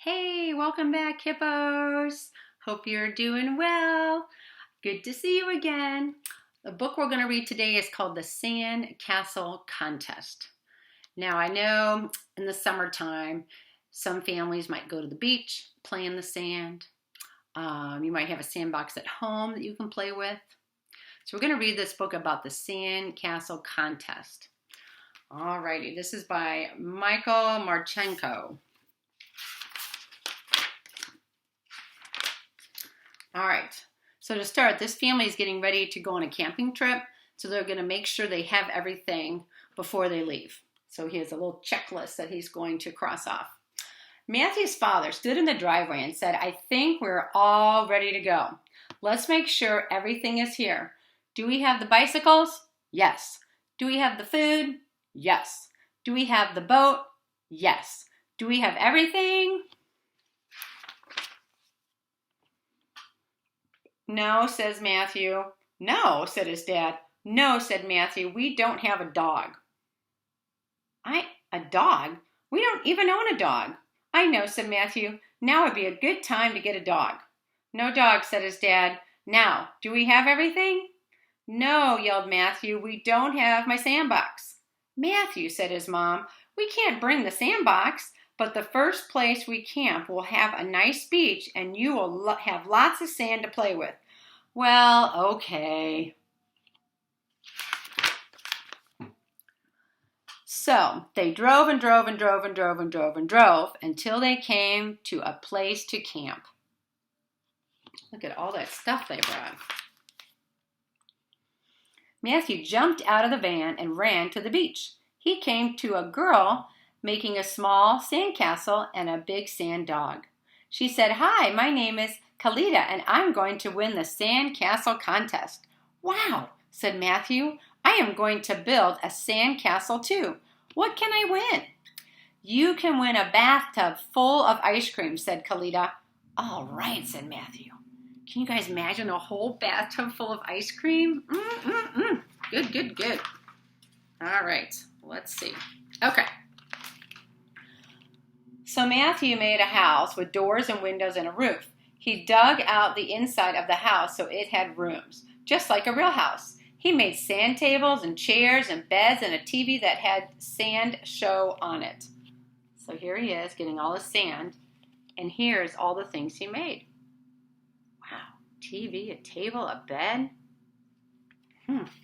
Hey, welcome back, hippos. Hope you're doing well. Good to see you again. The book we're going to read today is called The Sandcastle Contest. Now, I know in the summertime, some families might go to the beach, play in the sand. You might have a sandbox at home that you can play with. So we're going to read this book about the Sandcastle Contest. Alrighty, this is by Michael Marchenko. All right, so to start, this family is getting ready to go on a camping trip, so they're going to make sure they have everything before they leave. So he has a little checklist that he's going to cross off. Matthew's father stood in the driveway and said, "I think we're all ready to go. Let's make sure everything is here. Do we have the bicycles? Yes. Do we have the food? Yes. Do we have the boat? Yes. Do we have everything?" "No," says Matthew. "No," said his dad. "No," said Matthew, "we don't have a dog." A dog? We don't even own a dog." "I know," said Matthew. "Now would be a good time to get a dog." "No dog," said his dad. "Now, do we have everything?" "No," yelled Matthew, "we don't have my sandbox." "Matthew," said his mom, "we can't bring the sandbox, but the first place we camp will have a nice beach and you will have lots of sand to play with." "Well, okay." So they drove and drove and drove and drove and drove and drove until they came to a place to camp. Look at all that stuff they brought. Matthew jumped out of the van and ran to the beach. He came to a girl making a small sandcastle and a big sand dog. She said, "Hi, my name is Kalita, and I'm going to win the Sandcastle Contest." "Wow," said Matthew, "I am going to build a sandcastle too. What can I win?" "You can win a bathtub full of ice cream," said Kalita. "All right," said Matthew. Can you guys imagine a whole bathtub full of ice cream? Good, good, good. All right, let's see. Okay. So Matthew made a house with doors and windows and a roof. He dug out the inside of the house so it had rooms, just like a real house. He made sand tables and chairs and beds and a TV that had sand show on it. So here he is getting all the sand, and here's all the things he made. Wow, TV, a table, a bed.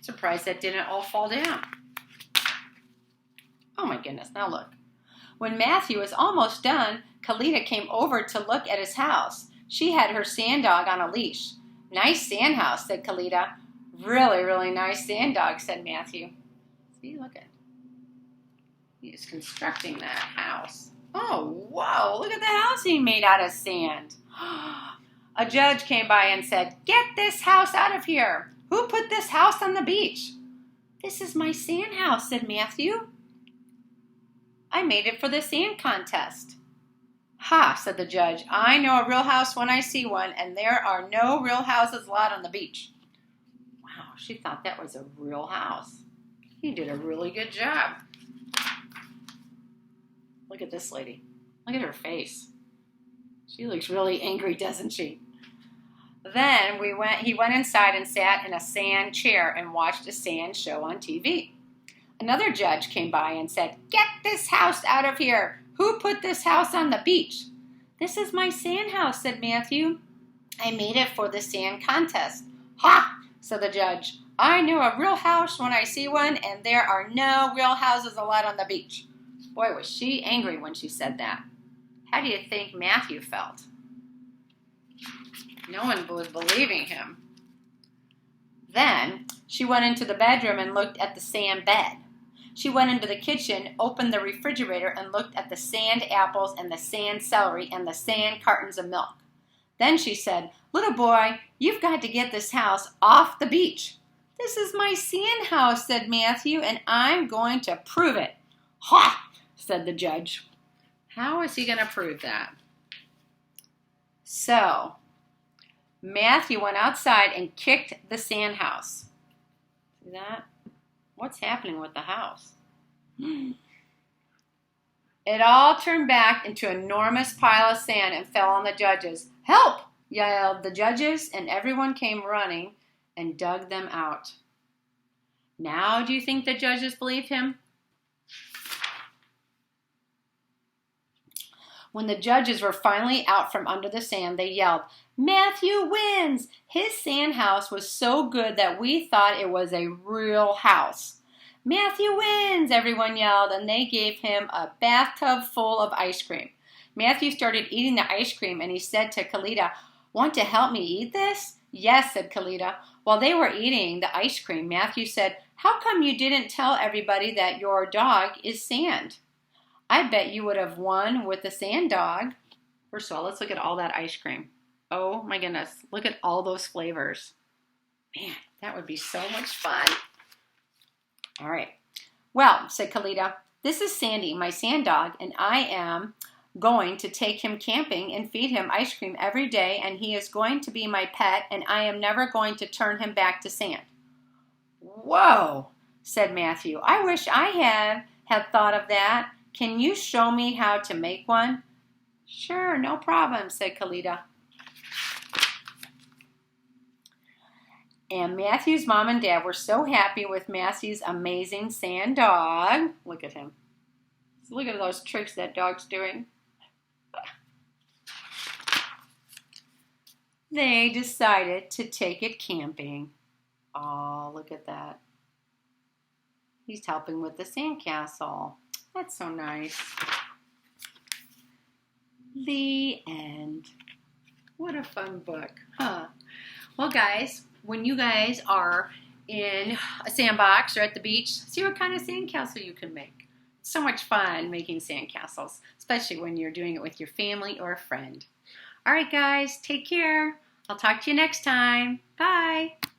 Surprised that didn't all fall down. Oh my goodness, now look. When Matthew was almost done, Kalita came over to look at his house. She had her sand dog on a leash. "Nice sand house," said Kalita. "Really, really nice sand dog," said Matthew. See, look at. He's constructing that house. Oh, whoa, look at the house he made out of sand. A judge came by and said, "Get this house out of here. Who put this house on the beach?" "This is my sand house," said Matthew. "I made it for the sand contest." "Ha," said the judge. "I know a real house when I see one, and there are no real houses allowed on the beach." Wow, she thought that was a real house. He did a really good job. Look at this lady. Look at her face. She looks really angry, doesn't she? Then he went inside and sat in a sand chair and watched a sand show on TV. Another judge came by and said, "Get this house out of here. Who put this house on the beach?" "This is my sand house," said Matthew. "I made it for the sand contest." "Ha," said the judge. "I know a real house when I see one, and there are no real houses allowed on the beach." Boy, was she angry when she said that. How do you think Matthew felt? No one was believing him. Then she went into the bedroom and looked at the sand bed. She went into the kitchen, opened the refrigerator, and looked at the sand apples and the sand celery and the sand cartons of milk. Then she said, "Little boy, you've got to get this house off the beach." "This is my sand house," said Matthew, "and I'm going to prove it." "Ha," said the judge. How is he going to prove that? So Matthew went outside and kicked the sand house. See that? What's happening with the house? It all turned back into an enormous pile of sand and fell on the judges. "Help!" yelled the judges, and everyone came running and dug them out. Now, do you think the judges believed him? When the judges were finally out from under the sand, they yelled, "Matthew wins! His sand house was so good that we thought it was a real house." "Matthew wins!" everyone yelled, and they gave him a bathtub full of ice cream. Matthew started eating the ice cream, and he said to Kalita, "Want to help me eat this?" "Yes," said Kalita. While they were eating the ice cream, Matthew said, "How come you didn't tell everybody that your dog is Sand? I bet you would have won with the sand dog." First of all, let's look at all that ice cream. Oh my goodness, look at all those flavors. Man, that would be so much fun. All right. "Well," said Kalita, "this is Sandy, my sand dog, and I am going to take him camping and feed him ice cream every day, and he is going to be my pet, and I am never going to turn him back to sand." "Whoa," said Matthew. "I wish I had thought of that. Can you show me how to make one?" "Sure, no problem," said Kalita. And Matthew's mom and dad were so happy with Matthew's amazing sand dog. Look at him. Look at those tricks that dog's doing. They decided to take it camping. Oh, look at that. He's helping with the sandcastle. That's so nice. The end. What a fun book, huh? Well, guys, when you guys are in a sandbox or at the beach, see what kind of sandcastle you can make. It's so much fun making sandcastles, especially when you're doing it with your family or a friend. All right, guys, take care. I'll talk to you next time. Bye.